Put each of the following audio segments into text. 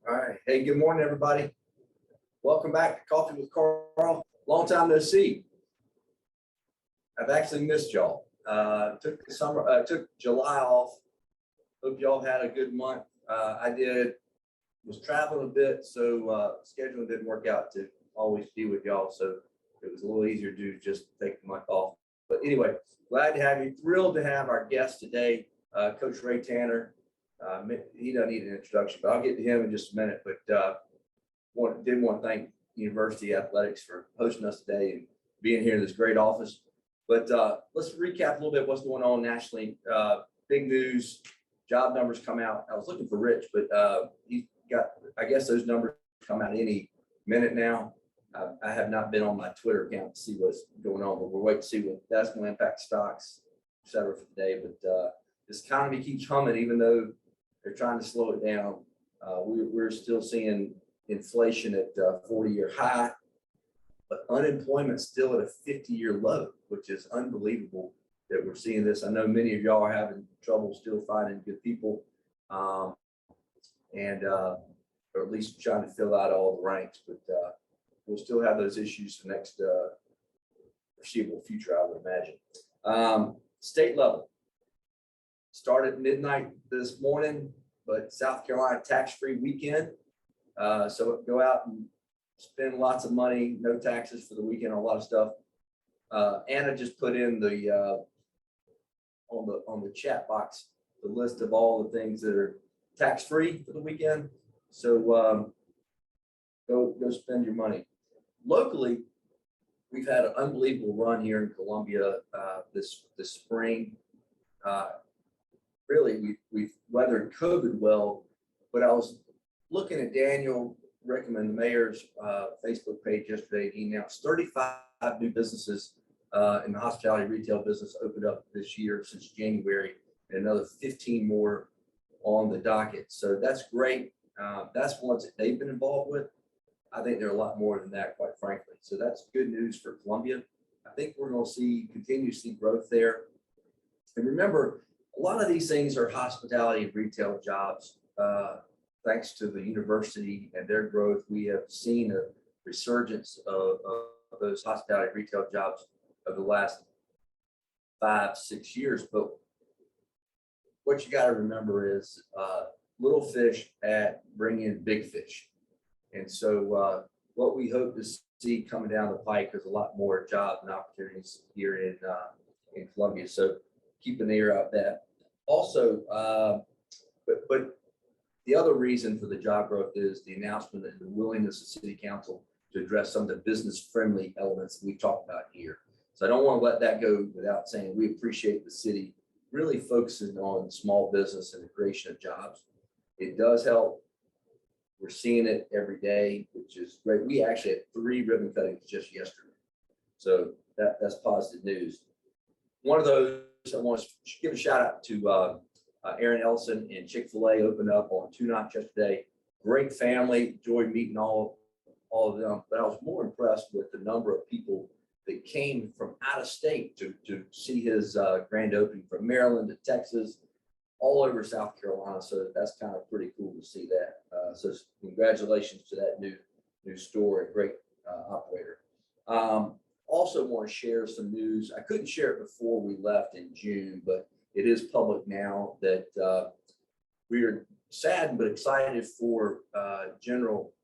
All right. Hey, good morning, everybody. Welcome back to Coffee with Carl. Long time no see. I've actually missed y'all. Took the summer, took July off. Hope y'all had a good month. Was traveling a bit, so scheduling didn't work out to always be with y'all. So it was a little easier to just take the month off. But anyway, glad to have you. Thrilled to have our guest today, Coach Ray Tanner. He doesn't need an introduction, but I'll get to him in just a minute. But did want to thank UofSC Athletics for hosting us today and being here in this great office. But let's recap a little bit what's going on nationally. Big news, job numbers come out. I was looking for Rich, but he got, I guess those numbers come out any minute now. I have not been on my Twitter account to see what's going on, but we're waiting to see what that's going to impact stocks, et cetera, for today. But this economy keeps humming, even though they're trying to slow it down. We're still seeing inflation at 40-year high, but unemployment still at a 50-year low, which is unbelievable that we're seeing this. I know many of y'all are having trouble still finding good people, or at least trying to fill out all the ranks, but we'll still have those issues for next foreseeable future, I would imagine. State level. Started midnight this morning, but South Carolina tax-free weekend. So go out and spend lots of money, no taxes for the weekend, a lot of stuff. Anna just put in the on the chat box the list of all the things that are tax-free for the weekend. So go spend your money. Locally, we've had an unbelievable run here in Columbia this spring. Really, we've weathered COVID well, but I was looking at Daniel Rickman, the mayor's Facebook page yesterday. He announced 35 new businesses in the hospitality retail business opened up this year since January, and another 15 more on the docket. So that's great. That's ones that they've been involved with. I think there are a lot more than that, quite frankly. So that's good news for Columbia. I think we're going to continue to see growth there. And remember, a lot of these things are hospitality and retail jobs. Thanks to the university and their growth, we have seen a resurgence of those hospitality and retail jobs over the last 5-6 years. But what you got to remember is little fish bring in big fish. And so what we hope to see coming down the pike is a lot more jobs and opportunities here in Columbia. So keep an ear out that. Also, but the other reason for the job growth is the announcement and the willingness of City Council to address some of the business-friendly elements that we talked about here. So I don't want to let that go without saying we appreciate the city really focusing on small business and the creation of jobs. It does help. We're seeing it every day, which is great. We actually had 3 ribbon cuttings just yesterday. So that's positive news. One of those, I want to give a shout out to Aaron Ellison and Chick-fil-A opened up on 2 Notch yesterday. Great family, enjoyed meeting all of them. But I was more impressed with the number of people that came from out of state to see his grand opening, from Maryland to Texas, all over South Carolina. So that's kind of pretty cool to see that. So congratulations to that new store and great operator. Also want to share some news. I couldn't share it before we left in June, but it is public now that we are saddened but excited for General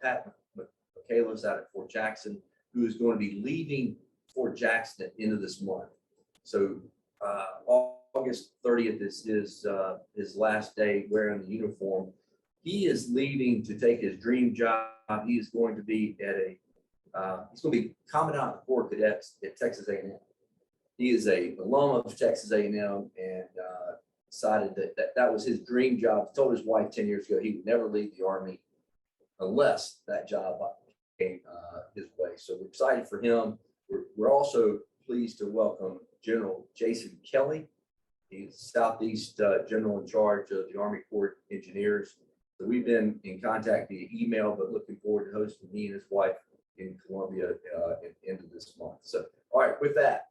Pat McCallis out at Fort Jackson, who is going to be leaving Fort Jackson at the end of this month. So August 30th is his last day wearing the uniform. He is leaving to take his dream job. He is going to be he's going to be Commandant of the Corps of Cadets at Texas A&M. He is a alum of Texas A&M and decided that was his dream job. He told his wife 10 years ago he would never leave the Army unless that job came his way. So we're excited for him. We're also pleased to welcome General Jason Kelly. He's Southeast General in charge of the Army Corps of Engineers. So we've been in contact via email, but looking forward to hosting he and his wife in Columbia at the end of this month. So, all right, with that,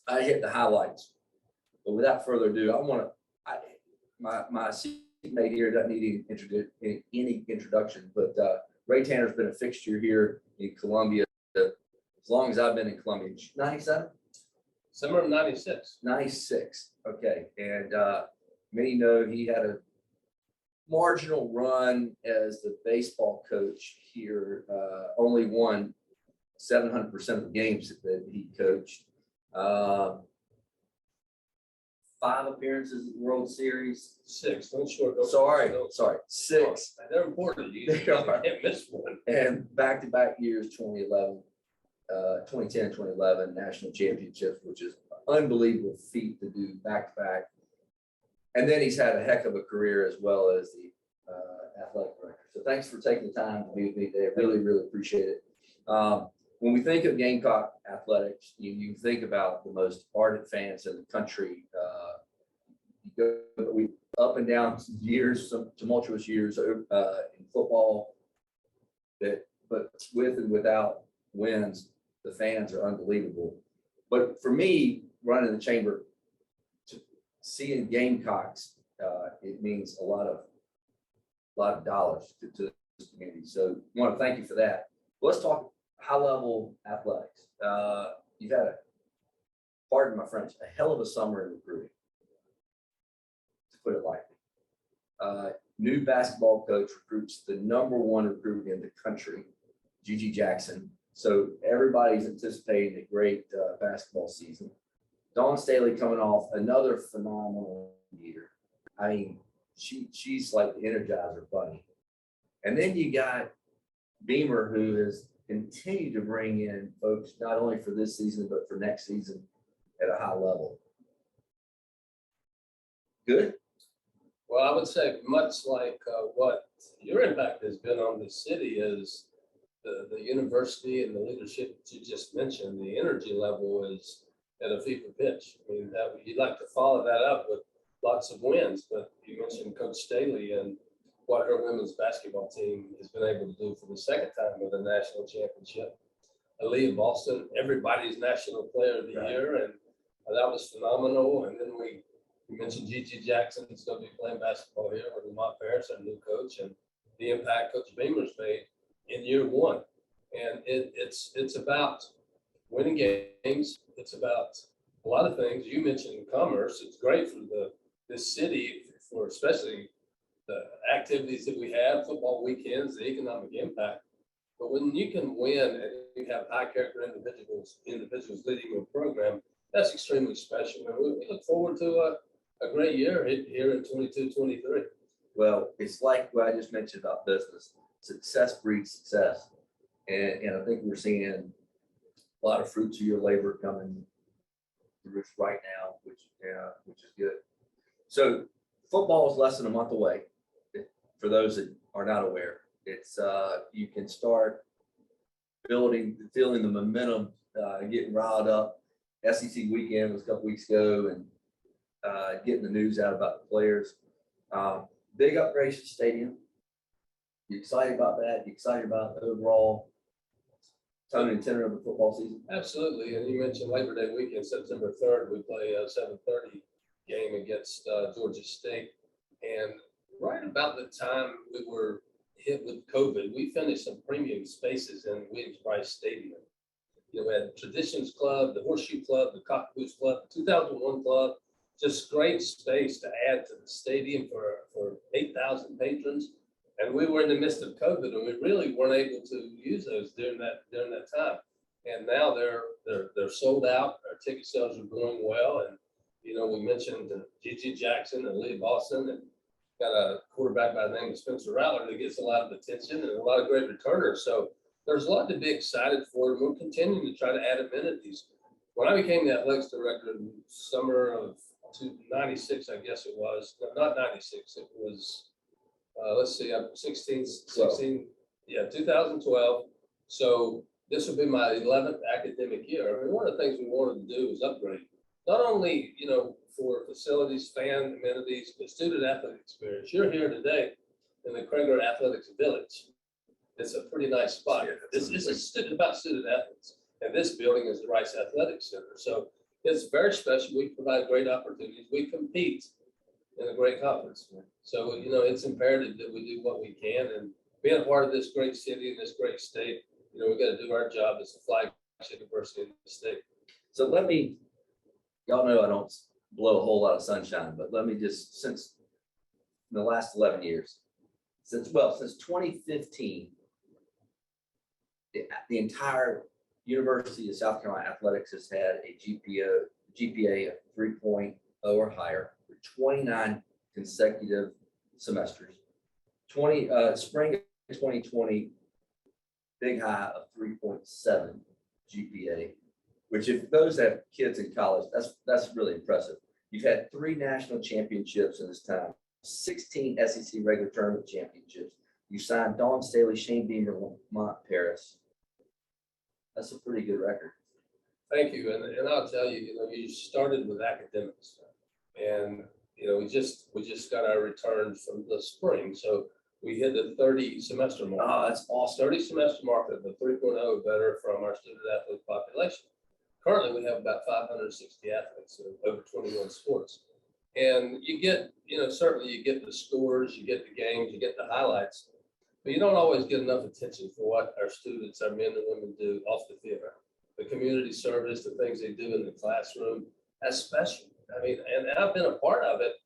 I hit the highlights. But without further ado, my teammate here, doesn't need any introduction, but Ray Tanner's been a fixture here in Columbia as long as I've been in Columbia. 97? Summer of 96. 96. Okay. And many know he had a marginal run as the baseball coach here, only won 700% of the games that he coached. 5 appearances in the World Series. 6. Don't short. Sorry. 6. They're important. You can't miss one. And back-to-back years, 2011, 2010, 2011 national championships, which is an unbelievable feat to do back-to-back. And then he's had a heck of a career as well as the athletic director. So thanks for taking the time to be with me today. I really, really appreciate it. When we think of Gamecock athletics, you think about the most ardent fans in the country. We up and down years, some tumultuous years in football, but with and without wins, the fans are unbelievable. But for me, running the chamber, seeing Gamecocks, it means a lot of dollars to this community. So I want to thank you for that. Let's talk high-level athletics. You've had pardon my French, a hell of a summer in recruiting, to put it lightly. New basketball coach recruits the #1 recruit in the country, Gigi Jackson. So everybody's anticipating a great basketball season. Dawn Staley coming off another phenomenal year. I mean, she's like the Energizer Bunny. And then you got Beamer, who has continued to bring in folks not only for this season but for next season at a high level. Good. Well, I would say much like what your impact has been on the city is the university and the leadership that you just mentioned. The energy level is at a fever pitch. I mean, you'd like to follow that up with lots of wins, but you mentioned Coach Staley and what her women's basketball team has been able to do for the second time with a national championship. Aaliyah Boston, everybody's national player of the year, and that was phenomenal. And then we mentioned Gigi Jackson is going to be playing basketball here with Lamont Paris, our new coach, and the impact Coach Beamer's made in year 1. And it's about winning games. It's about a lot of things. You mentioned commerce. It's great for this city, for especially the activities that we have, football weekends, the economic impact. But when you can win and you have high character individuals leading your program, that's extremely special. And we look forward to a great year here in 22-23. Well, it's like what I just mentioned about business. Success breeds success. And I think we're seeing a lot of fruits of your labor coming through right now, which is good. So football is less than a month away. For those that are not aware, it's you can start feeling the momentum, getting riled up. SEC weekend was a couple weeks ago, and getting the news out about the players. Big upgrades to the stadium. You excited about that? You excited about the overall tone and tenor of the football season? Absolutely. And you mentioned Labor Day weekend, September 3rd. We play a 7:30 game against Georgia State, and right about the time we were hit with COVID, we finished some premium spaces in Williams-Brice Stadium. You know, we had the Traditions Club, the Horseshoe Club, the Cockatoos Club, the 2001 Club, just great space to add to the stadium for 8,000 patrons. And we were in the midst of COVID, and we really weren't able to use those during that time. And now they're sold out. Our ticket sales are going well. And, you know, we mentioned Gigi Jackson and Lee Boston, and got a quarterback by the name of Spencer Rattler that gets a lot of attention and a lot of great returners. So there's a lot to be excited for, and we're continuing to try to add amenities. When I became the athletics director in summer of 96, I guess it was, not 96, it was, let's see, I'm 16, 2012. So this will be my 11th academic year. I mean, one of the things we wanted to do is upgrade, not only, you know, for facilities, fan amenities, but student athletic experience. You're here today in the Krager Athletics Village. It's a pretty nice spot. Yeah, this is about student athletes, and this building is the Rice Athletic Center. So it's very special. We provide great opportunities. We compete in a great conference. So, it's imperative that we do what we can, and being a part of this great city and this great state, we got to do our job as the flagship university in the state. So y'all know I don't blow a whole lot of sunshine, but let me just, since the last 11 years, since 2015, the entire University of South Carolina Athletics has had a GPA of 3.0 or higher for 29 consecutive semesters. Spring of 2020, big high of 3.7 GPA, which if those have kids in college, that's really impressive. You've had 3 national championships in this time, 16 SEC regular tournament championships. You signed Dawn Staley, Shane Beamer, Lamont Paris. That's a pretty good record. Thank you. And I'll tell you, you started with academics, and, we just got our returns from the spring. So we hit the 30 semester mark. Oh, that's awesome. 30 semester mark of the 3.0 better from our student athlete population. Currently, we have about 560 athletes in over 21 sports. And you get, certainly you get the scores, you get the games, you get the highlights, but you don't always get enough attention for what our students, our men and women do off the field. The community service, the things they do in the classroom, that's special. I mean, and I've been a part of it,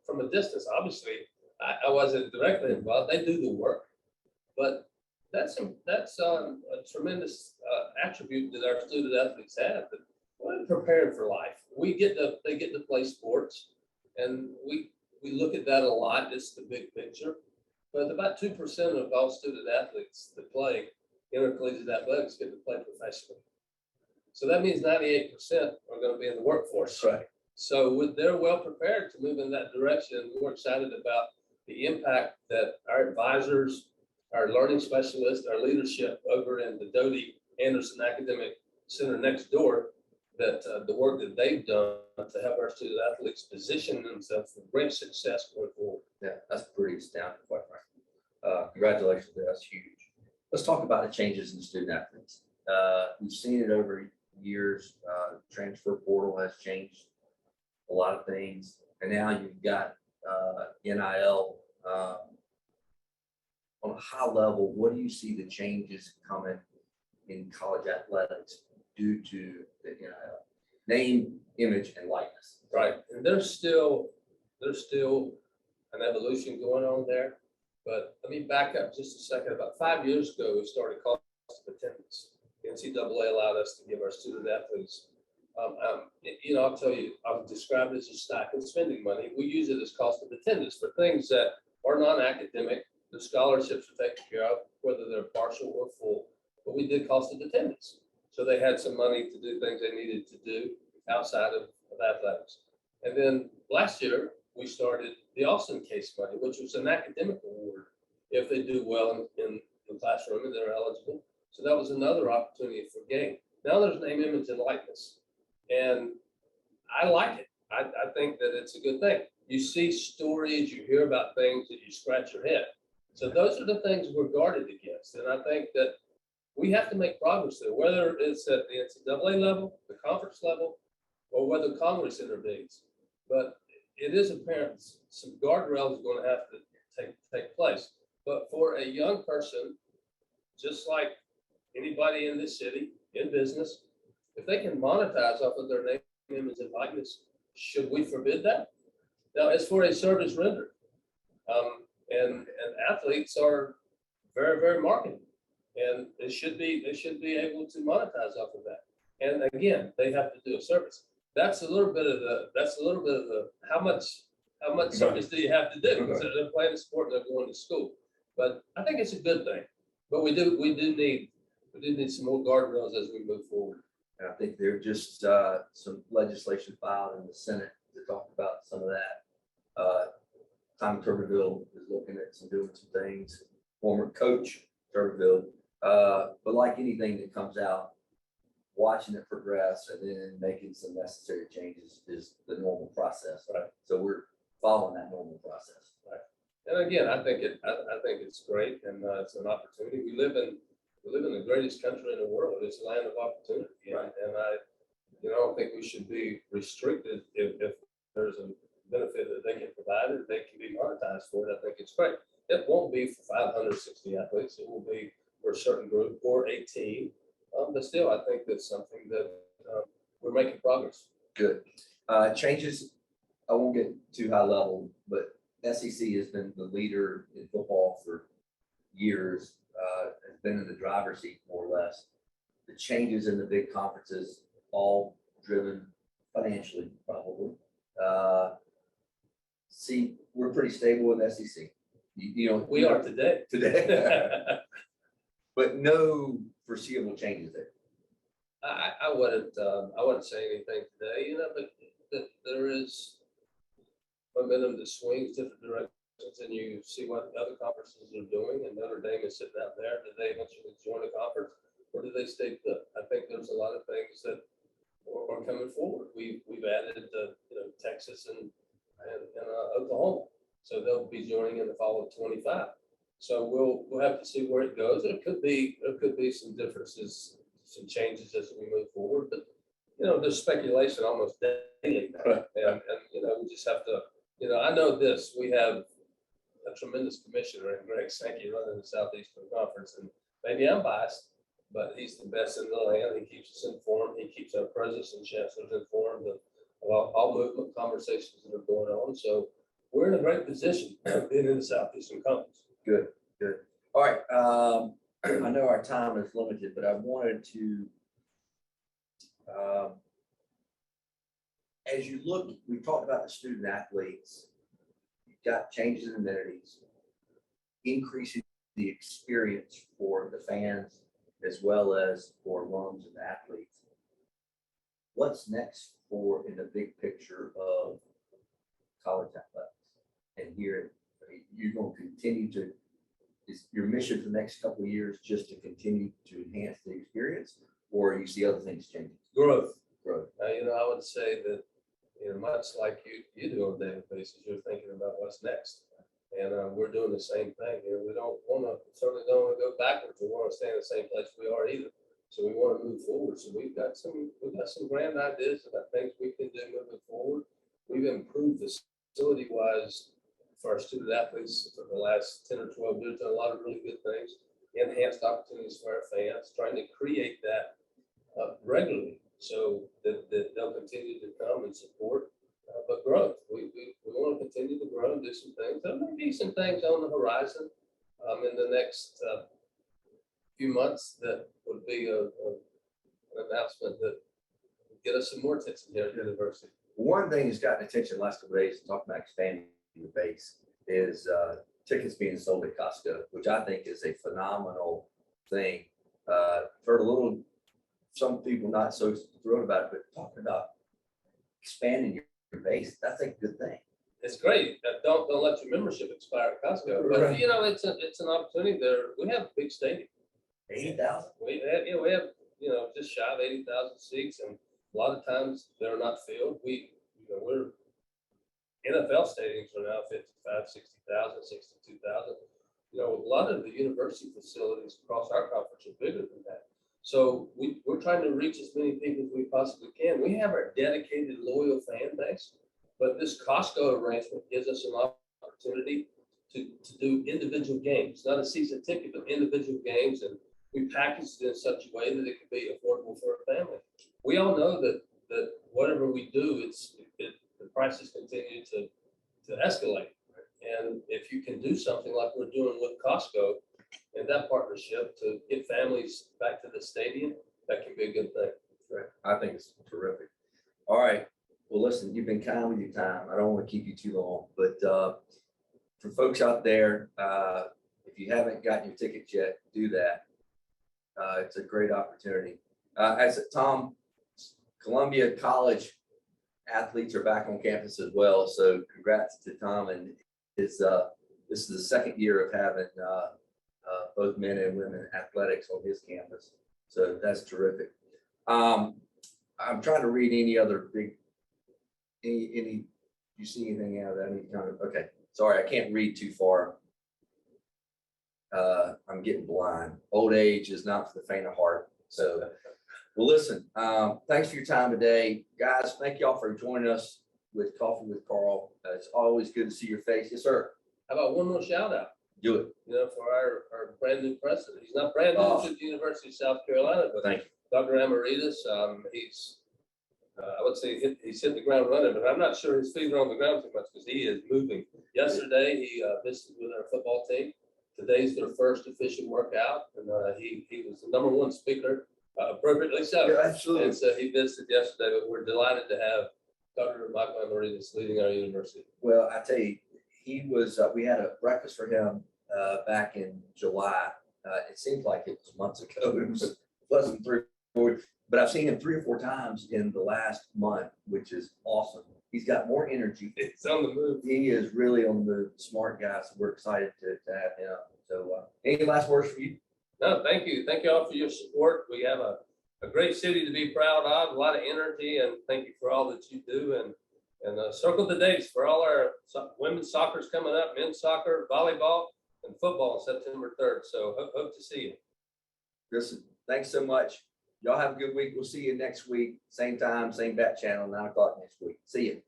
from a distance. Obviously, I wasn't directly involved. They do the work, but that's a tremendous attribute that our student athletes have. That we're prepared for life. They get to play sports, and we look at that a lot. It's the big picture, but about 2% of all student athletes that play intercollegiate athletics get to play professionally. So that means 98% are going to be in the workforce. Right. So they're well prepared to move in that direction. We're excited about the impact that our advisors, our learning specialists, our leadership over in the Doty Anderson Academic Center next door, that the work that they've done to help our student athletes position themselves for great success going forward. Yeah, that's pretty astounding, quite frankly. Congratulations, that's huge. Let's talk about the changes in student athletes. We've seen it over years. Transfer portal has changed a lot of things, and now you've got NIL. On a high level, what do you see the changes coming in college athletics due to the NIL? Name, image, and likeness. Right, and there's still an evolution going on there. But let me back up just a second. About 5 years ago, we started cost of attendance. The NCAA allowed us to give our student athletes, I'll tell you, I've described it as a stack of spending money. We use it as cost of attendance for things that are non-academic. The scholarships are taken care of, whether they're partial or full, but we did cost of attendance. So they had some money to do things they needed to do outside of athletics. And then last year, we started the Austin Case Money, which was an academic award if they do well in the classroom and they're eligible. So that was another opportunity for gain. Now there's name, image, and likeness. And I like it. I think that it's a good thing. You see stories, you hear about things that you scratch your head. So those are the things we're guarded against. And I think that we have to make progress there, whether it's at the NCAA level, the conference level, or whether Congress intervenes. But it is apparent some guardrails are going to have to take place. But for a young person, just like anybody in this city, in business, if they can monetize off of their name, image, and likeness, should we forbid that? Now, as for a service rendered, and athletes are very, very marketable, and they should be able to monetize off of that. And again, they have to do a service. That's a little bit of the how much service do you have to do? So they're playing a sport, they're going to school. But I think it's a good thing. But we do need some more guardrails as we move forward. And I think there's just some legislation filed in the Senate to talk about some of that. Tom Tuberville is looking at doing some things. Former coach Tuberville, but like anything that comes out, watching it progress and then making some necessary changes is the normal process. Right. So we're following that normal process. Right. And again, I think it's great, and it's an opportunity. We live in the greatest country in the world. It's a land of opportunity, right. And I don't think we should be restricted if there's a benefit that they can provide. advertise for it, I think it's great. It won't be for 560 athletes. It will be for a certain group or a team. But still, I think that's something that we're making progress. Good. Changes, I won't get too high level, but SEC has been the leader in football for years, has been in the driver's seat more or less. The changes in the big conferences, all driven financially, probably. See, we're pretty stable in SEC. You know, We are today. But no foreseeable changes there. I wouldn't say anything today, but there is momentum that swings different directions, and you see what other conferences are doing, and Notre Dame is sitting out there. Do they eventually join a conference, or do they stay put? I think there's a lot of things that are coming forward. We've added Texas and Oklahoma, so they'll be joining in the fall of 25. So we'll have to see where it goes. There could be some differences, some changes as we move forward, but there's speculation almost daily now. And we just have to, I know this, we have a tremendous commissioner in Greg Sankey running the Southeastern Conference, and maybe I'm biased, but he's the best in the land. He keeps us informed. He keeps our presidents and chancellors informed of all movement conversations that are going on. So we're in a great position being in the Southeastern Conference. Good. All right. I know our time is limited, but I wanted to, as you look, we talked about the student athletes, you've got changes in amenities, increasing the experience for the fans as well as for alums and athletes. What's next in the big picture of college athletics? And here, you're going to continue to, is your mission for the next couple of years just to continue to enhance the experience, or you see other things changing? Growth. I would say that, much like you do on a daily basis, you're thinking about what's next. And we're doing the same thing here. We certainly don't want to go backwards. We want to stay in the same place we are either. So we want to move forward. So we've got some grand ideas about things we can do moving forward. We've improved facility wise for our student athletes for the last 10 or 12 years, done a lot of really good things, enhanced opportunities for our fans, trying to create that regularly so that they'll continue to come and support. But growth, we want to continue to grow and do some things. There may be some things on the horizon in the next few months that would be an announcement that would get us some more attention here at the university. One thing that's gotten attention the last couple of days, talking about expanding the base, is tickets being sold at Costco, which I think is a phenomenal thing. For some people not so thrilled about it, but talking about expanding your base, that's a good thing. It's great. Don't let your membership expire at Costco. But Right. It's an opportunity there. We have a big stadium. 80,000. We have just shy of 80,000 seats, and a lot of times they're not filled. We're NFL stadiums are now 55, 60,000, 62,000. A lot of the university facilities across our conference are bigger than that. So we're trying to reach as many people as we possibly can. We have our dedicated, loyal fan base, but this Costco arrangement gives us an opportunity to do individual games, not a season ticket, but individual games. And we package it in such a way that it can be affordable for a family. We all know that whatever we do, the prices continue to escalate. And if you can do something like we're doing with Costco and that partnership to get families back to the stadium, that can be a good thing. Right. I think it's terrific. All right. Well, listen, you've been kind with your time. I don't want to keep you too long, but for folks out there, if you haven't gotten your tickets yet, do that. It's a great opportunity. As Tom, Columbia College athletes are back on campus as well. So congrats to Tom and his. This is the second year of having both men and women athletics on his campus. So that's terrific. I'm trying to read any other big, you see anything out of that? Any kind of, okay. Sorry, I can't read too far. I'm getting blind. Old age is not for the faint of heart. So, well, listen, thanks for your time today. Guys, thank y'all for joining us with Coffee with Carl. It's always good to see your face. Yes, sir. How about one more shout out? Do it. For our brand new president. He's not brand new to the University of South Carolina, but Thank you. Dr. Amaritas, he's, I would say he's hit the ground running, but I'm not sure his feet are on the ground too much because he is moving. Yesterday, he visited with our football team. Today's their first official workout, and he was the #1 speaker, appropriately so. Yeah, absolutely. And so he visited yesterday, but we're delighted to have Dr. Michael Amaritas leading our university. Well, I tell you, he was, we had a breakfast for him back in July. It seems like it was months ago. It wasn't 3 or 4, but I've seen him 3 or 4 times in the last month, which is awesome. He's got more energy. It's on the move. He is really on the move. Smart guy. So we're excited to have him. So any last words for you? No, thank you. Thank you all for your support. We have a great city to be proud of, a lot of energy, and thank you for all that you do. And circle the dates for all our women's soccer's coming up, men's soccer, volleyball, and football on September 3rd. So hope to see you. Listen, thanks so much. Y'all have a good week. We'll see you next week. Same time, same bat channel, 9 o'clock next week. See you.